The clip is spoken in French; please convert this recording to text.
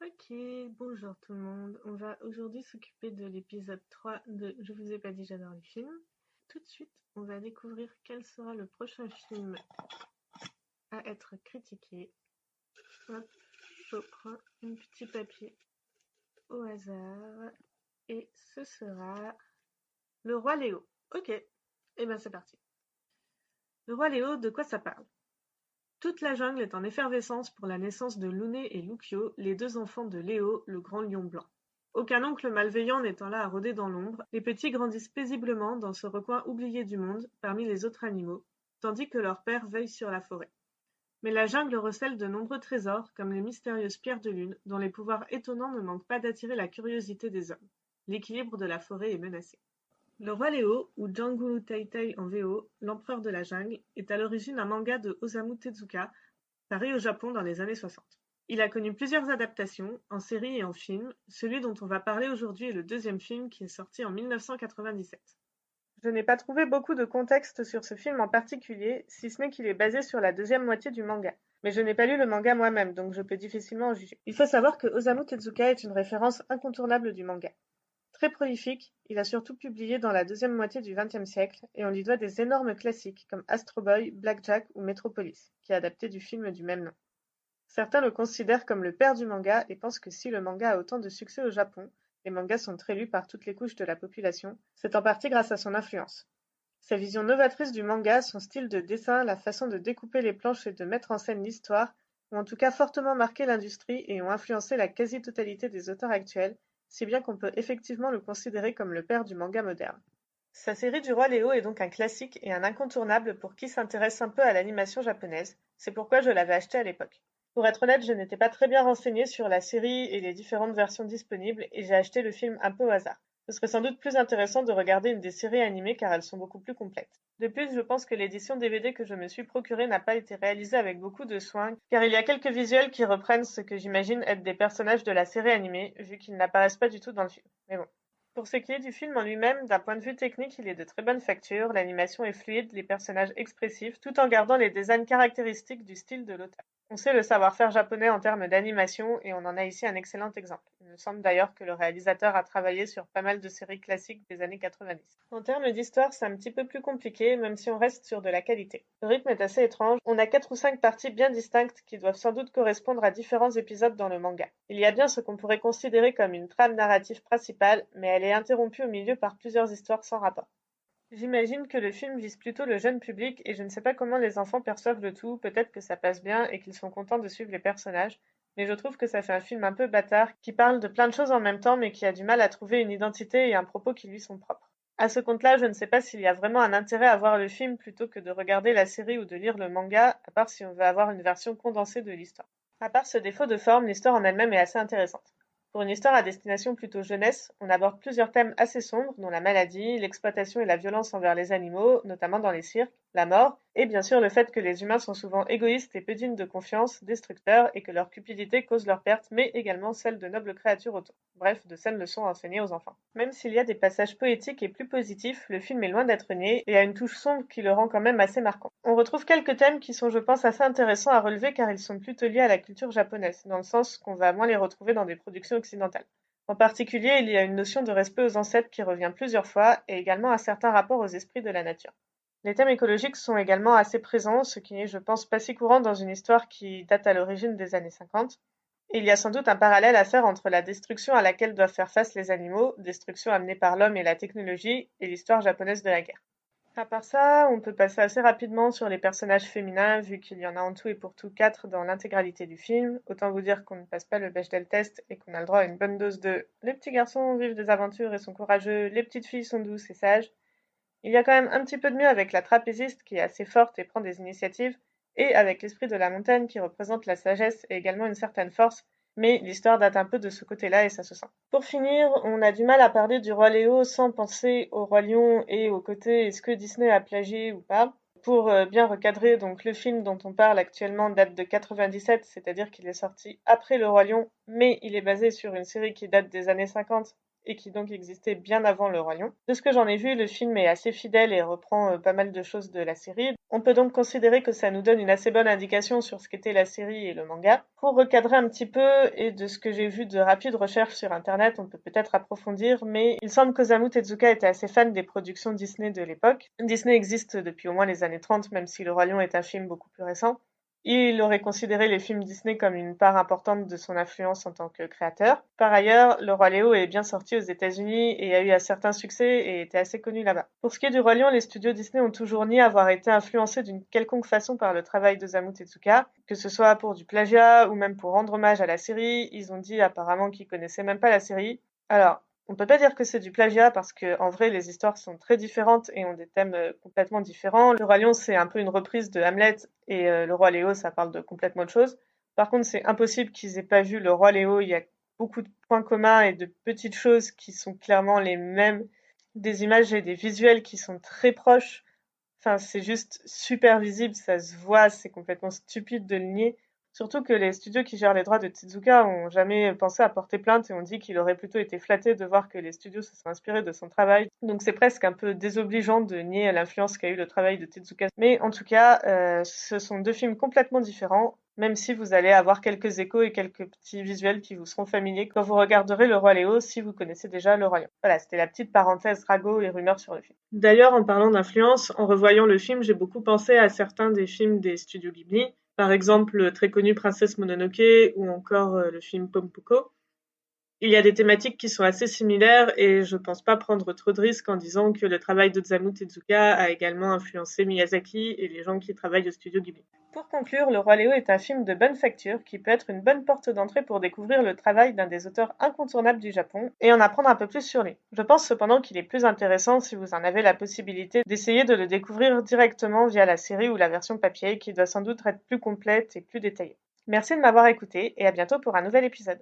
Ok, bonjour tout le monde. On va aujourd'hui s'occuper de l'épisode 3 de Je vous ai pas dit j'adore les films. Tout de suite, on va découvrir quel sera le prochain film à être critiqué. Hop, je prends un petit papier au hasard et ce sera Le Roi Léo. Ok, et ben c'est parti. Le Roi Léo, de quoi ça parle? Toute la jungle est en effervescence pour la naissance de Louné et Lukio, les deux enfants de Léo, le grand lion blanc. Aucun oncle malveillant n'étant là à rôder dans l'ombre, les petits grandissent paisiblement dans ce recoin oublié du monde, parmi les autres animaux, tandis que leur père veille sur la forêt. Mais la jungle recèle de nombreux trésors, comme les mystérieuses pierres de lune, dont les pouvoirs étonnants ne manquent pas d'attirer la curiosité des hommes. L'équilibre de la forêt est menacé. Le Roi Léo, ou Janguru Taitai en VO, l'empereur de la jungle, est à l'origine un manga de Osamu Tezuka, paru au Japon dans les années 60. Il a connu plusieurs adaptations, en série et en film. Celui dont on va parler aujourd'hui est le deuxième film qui est sorti en 1997. Je n'ai pas trouvé beaucoup de contexte sur ce film en particulier, si ce n'est qu'il est basé sur la deuxième moitié du manga. Mais je n'ai pas lu le manga moi-même, donc je peux difficilement en juger. Il faut savoir que Osamu Tezuka est une référence incontournable du manga. Très prolifique, il a surtout publié dans la deuxième moitié du XXe siècle, et on lui doit des énormes classiques comme Astro Boy, Blackjack ou Metropolis, qui est adapté du film du même nom. Certains le considèrent comme le père du manga et pensent que si le manga a autant de succès au Japon, les mangas sont très lus par toutes les couches de la population, c'est en partie grâce à son influence. Sa vision novatrice du manga, son style de dessin, la façon de découper les planches et de mettre en scène l'histoire, ont en tout cas fortement marqué l'industrie et ont influencé la quasi-totalité des auteurs actuels, si bien qu'on peut effectivement le considérer comme le père du manga moderne. Sa série du Roi Léo est donc un classique et un incontournable pour qui s'intéresse un peu à l'animation japonaise, c'est pourquoi je l'avais acheté à l'époque. Pour être honnête, je n'étais pas très bien renseignée sur la série et les différentes versions disponibles et j'ai acheté le film un peu au hasard. Ce serait sans doute plus intéressant de regarder une des séries animées car elles sont beaucoup plus complètes. De plus, je pense que l'édition DVD que je me suis procurée n'a pas été réalisée avec beaucoup de soin car il y a quelques visuels qui reprennent ce que j'imagine être des personnages de la série animée vu qu'ils n'apparaissent pas du tout dans le film. Mais bon. Pour ce qui est du film en lui-même, d'un point de vue technique, il est de très bonne facture, l'animation est fluide, les personnages expressifs, tout en gardant les designs caractéristiques du style de l'auteur. On sait le savoir-faire japonais en termes d'animation et on en a ici un excellent exemple. Il me semble d'ailleurs que le réalisateur a travaillé sur pas mal de séries classiques des années 90. En termes d'histoire, c'est un petit peu plus compliqué, même si on reste sur de la qualité. Le rythme est assez étrange, on a 4 ou 5 parties bien distinctes qui doivent sans doute correspondre à différents épisodes dans le manga. Il y a bien ce qu'on pourrait considérer comme une trame narrative principale, mais elle est interrompue au milieu par plusieurs histoires sans rapport. J'imagine que le film vise plutôt le jeune public et je ne sais pas comment les enfants perçoivent le tout, peut-être que ça passe bien et qu'ils sont contents de suivre les personnages, mais je trouve que ça fait un film un peu bâtard qui parle de plein de choses en même temps mais qui a du mal à trouver une identité et un propos qui lui sont propres. À ce compte-là, je ne sais pas s'il y a vraiment un intérêt à voir le film plutôt que de regarder la série ou de lire le manga, à part si on veut avoir une version condensée de l'histoire. À part ce défaut de forme, l'histoire en elle-même est assez intéressante. Pour une histoire à destination plutôt jeunesse, on aborde plusieurs thèmes assez sombres, dont la maladie, l'exploitation et la violence envers les animaux, notamment dans les cirques, la mort, et bien sûr le fait que les humains sont souvent égoïstes et peu dignes de confiance, destructeurs, et que leur cupidité cause leur perte, mais également celle de nobles créatures autour. Bref, de saines leçons à enseigner aux enfants. Même s'il y a des passages poétiques et plus positifs, le film est loin d'être niais, et a une touche sombre qui le rend quand même assez marquant. On retrouve quelques thèmes qui sont je pense assez intéressants à relever car ils sont plutôt liés à la culture japonaise, dans le sens qu'on va moins les retrouver dans des productions occidentales. En particulier, il y a une notion de respect aux ancêtres qui revient plusieurs fois, et également un certain rapport aux esprits de la nature. Les thèmes écologiques sont également assez présents, ce qui n'est, je pense, pas si courant dans une histoire qui date à l'origine des années 50. Et il y a sans doute un parallèle à faire entre la destruction à laquelle doivent faire face les animaux, destruction amenée par l'homme et la technologie, et l'histoire japonaise de la guerre. À part ça, on peut passer assez rapidement sur les personnages féminins, vu qu'il y en a en tout et pour tout 4 dans l'intégralité du film. Autant vous dire qu'on ne passe pas le Bechdel test et qu'on a le droit à une bonne dose de les petits garçons vivent des aventures et sont courageux, les petites filles sont douces et sages. Il y a quand même un petit peu de mieux avec la trapéziste qui est assez forte et prend des initiatives, et avec l'esprit de la montagne qui représente la sagesse et également une certaine force, mais l'histoire date un peu de ce côté-là et ça se sent. Pour finir, on a du mal à parler du Roi Léo sans penser au Roi Lion et au côté est-ce que Disney a plagié ou pas. Pour bien recadrer, donc le film dont on parle actuellement date de 97, c'est-à-dire qu'il est sorti après Le Roi Lion, mais il est basé sur une série qui date des années 50 et qui donc existait bien avant Le Roi Lion. De ce que j'en ai vu, le film est assez fidèle et reprend pas mal de choses de la série. On peut donc considérer que ça nous donne une assez bonne indication sur ce qu'était la série et le manga. Pour recadrer un petit peu, et de ce que j'ai vu de rapides recherches sur internet, on peut peut-être approfondir, mais il semble qu'Osamu Tezuka était assez fan des productions Disney de l'époque. Disney existe depuis au moins les années 30, même si Le Roi Lion est un film beaucoup plus récent. Il aurait considéré les films Disney comme une part importante de son influence en tant que créateur. Par ailleurs, Le Roi Léo est bien sorti aux États-Unis et a eu un certain succès et était assez connu là-bas. Pour ce qui est du Roi Lion, les studios Disney ont toujours nié avoir été influencés d'une quelconque façon par le travail d'Osamu Tezuka, que ce soit pour du plagiat ou même pour rendre hommage à la série. Ils ont dit apparemment qu'ils connaissaient même pas la série. Alors, on peut pas dire que c'est du plagiat parce que en vrai les histoires sont très différentes et ont des thèmes complètement différents. Le Roi Lion c'est un peu une reprise de Hamlet et Le Roi Léo ça parle de complètement autre chose. Par contre c'est impossible qu'ils aient pas vu Le Roi Léo, il y a beaucoup de points communs et de petites choses qui sont clairement les mêmes, des images et des visuels qui sont très proches. Enfin c'est juste super visible, ça se voit, c'est complètement stupide de le nier. Surtout que les studios qui gèrent les droits de Tezuka ont jamais pensé à porter plainte et ont dit qu'il aurait plutôt été flatté de voir que les studios se sont inspirés de son travail. Donc c'est presque un peu désobligeant de nier l'influence qu'a eu le travail de Tezuka. Mais en tout cas, ce sont deux films complètement différents, même si vous allez avoir quelques échos et quelques petits visuels qui vous seront familiers quand vous regarderez Le Roi Léo si vous connaissez déjà Le Roi Lion. Voilà, c'était la petite parenthèse ragots et rumeurs sur le film. D'ailleurs, en parlant d'influence, en revoyant le film, j'ai beaucoup pensé à certains des films des studios Ghibli, par exemple le très connu Princesse Mononoke ou encore le film Pompuko. Il y a des thématiques qui sont assez similaires et je pense pas prendre trop de risques en disant que le travail d'Osamu Tezuka a également influencé Miyazaki et les gens qui travaillent au studio Ghibli. Pour conclure, Le Roi Léo est un film de bonne facture qui peut être une bonne porte d'entrée pour découvrir le travail d'un des auteurs incontournables du Japon et en apprendre un peu plus sur lui. Je pense cependant qu'il est plus intéressant si vous en avez la possibilité d'essayer de le découvrir directement via la série ou la version papier qui doit sans doute être plus complète et plus détaillée. Merci de m'avoir écouté et à bientôt pour un nouvel épisode.